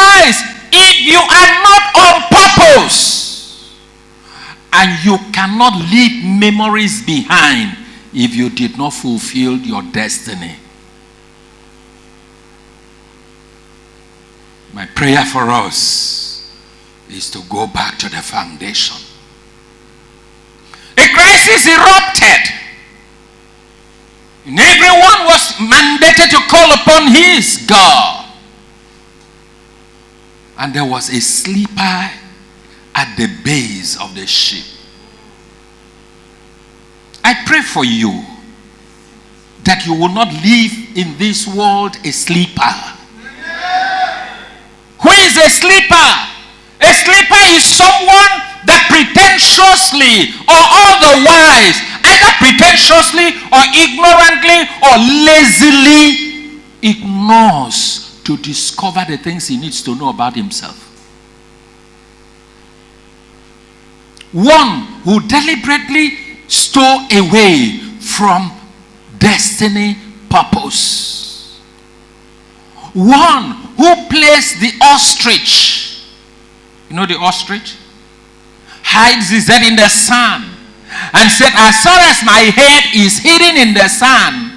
arise if you are not on purpose. And you cannot leave memories behind if you did not fulfill your destiny. My prayer for us is to go back to the foundation. A crisis erupted. And everyone was mandated to call upon his God. And there was a sleeper at the base of the ship. I pray for you that you will not live in this world a sleeper. Who is a sleeper? A sleeper is someone that pretentiously or otherwise, either pretentiously or ignorantly or lazily ignores to discover the things he needs to know about himself. One who deliberately stole away from destiny purpose. One who placed the ostrich, you know the ostrich? Hides his head in the sand and said, as far as my head is hidden in the sand,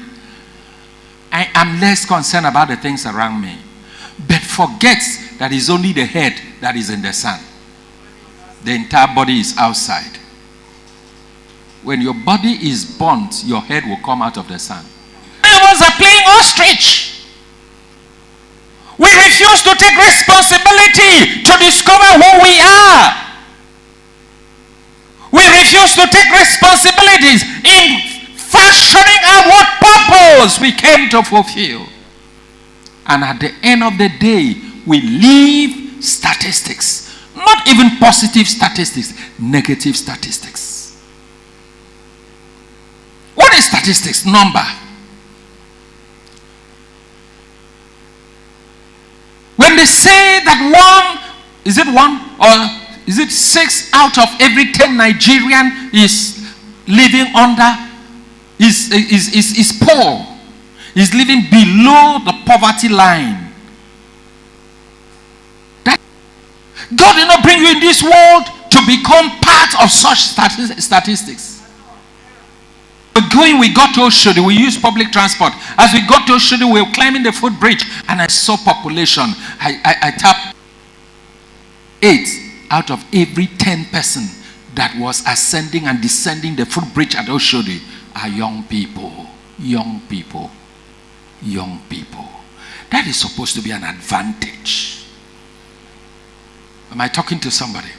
I am less concerned about the things around me. But forgets that it's only the head that is in the sand. The entire body is outside. When your body is burnt, your head will come out of the sand. Many of us are playing ostrich. We refuse to take responsibility to discover who we are. We refuse to take responsibilities in fashioning out what purpose we came to fulfill. And at the end of the day, we leave statistics. Not even positive statistics, negative statistics. What is statistics? Number. When they say that is it 6 out of every 10 Nigerian is living under, is poor, is living below the poverty line. That God did not bring you in this world to become part of such statistics. We got to Oshodi, we used public transport. As we got to Oshodi, we were climbing the footbridge and I saw population. I tapped 8 out of every 10 person that was ascending and descending the footbridge at Oshodi are young people. Young people. Young people. That is supposed to be an advantage. Am I talking to somebody?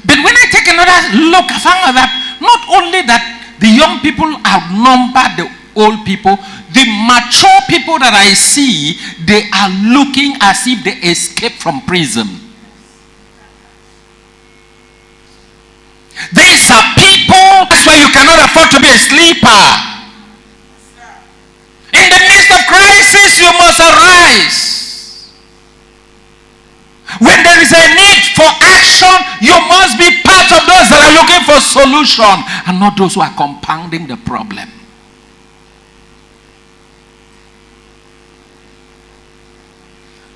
But when I take another look, I found that not only that the young people outnumber the old people, the mature people that I see, they are looking as if they escaped from prison. These are people, that's why you cannot afford to be a sleeper. In the midst of crisis, you must arise. When there is a need for action, you must be part of those that are looking for solution and not those who are compounding the problem.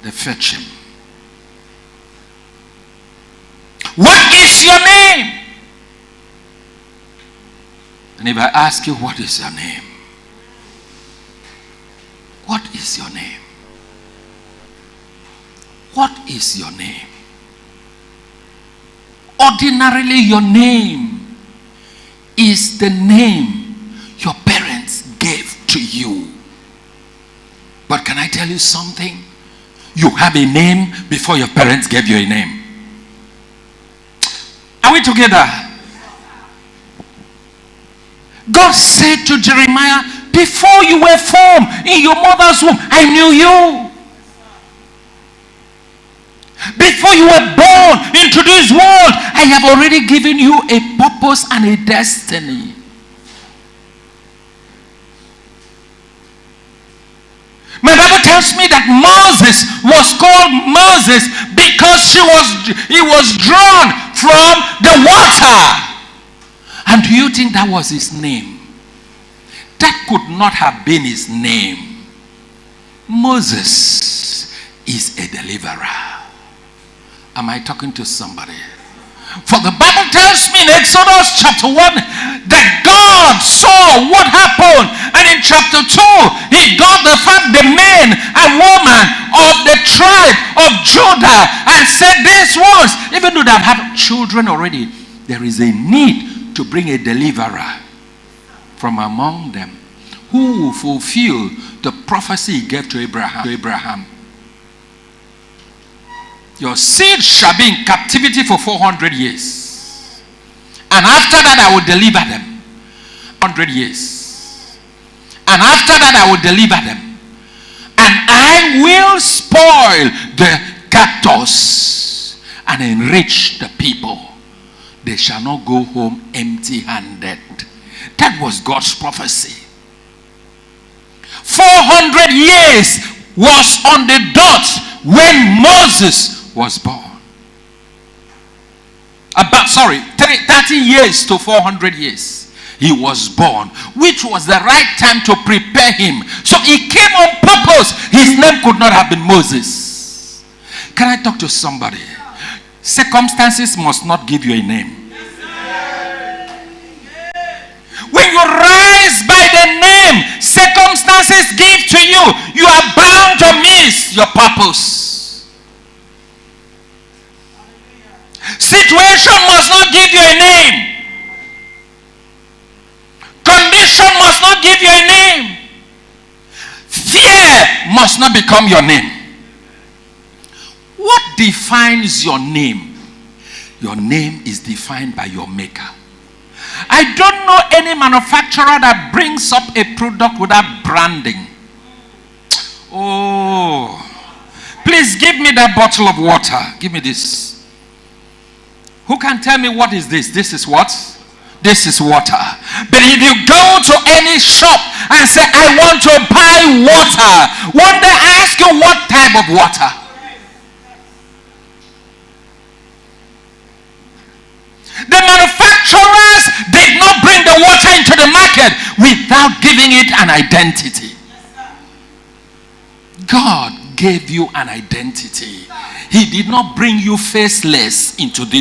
They fetch him. What is your name? And if I ask you, what is your name? What is your name? What is your name? Ordinarily, your name is the name your parents gave to you. But can I tell you something? You have a name before your parents gave you a name. Are we together? God said to Jeremiah, before you were formed in your mother's womb, I knew you. Before you were born into this world, I have already given you a purpose and a destiny. My Bible tells me that Moses was called Moses because he was drawn from the water. And do you think that was his name? That could not have been his name. Moses is a deliverer. Am I talking to somebody? For the Bible tells me in Exodus chapter 1 that God saw what happened, and in chapter 2 he got the men and women of the tribe of Judah and said, these ones, even though they have had children already, there is a need to bring a deliverer from among them who will fulfill the prophecy he gave to Abraham. Your seed shall be in captivity for 400 years. And after that I will deliver them. 100 years. And after that I will deliver them. And I will spoil the captors and enrich the people. They shall not go home empty-handed. That was God's prophecy. 400 years was on the dot when Moses was born. 30 years to 400 years he was born, which was the right time to prepare him. So he came on purpose. His name could not have been Moses. Can I talk to somebody? Circumstances must not give you a name. When you rise by the name circumstances give to you, you are bound to miss your purpose. Situation must not give you a name. Condition must not give you a name. Fear must not become your name. What defines your name? Your name is defined by your maker. I don't know any manufacturer that brings up a product without branding. Oh, please give me that bottle of water. Give me this. Who can tell me what is this? This is what? This is water. But if you go to any shop and say, I want to buy water, won't they ask you what type of water? The manufacturers did not bring the water into the market without giving it an identity. God gave you an identity. He did not bring you faceless into this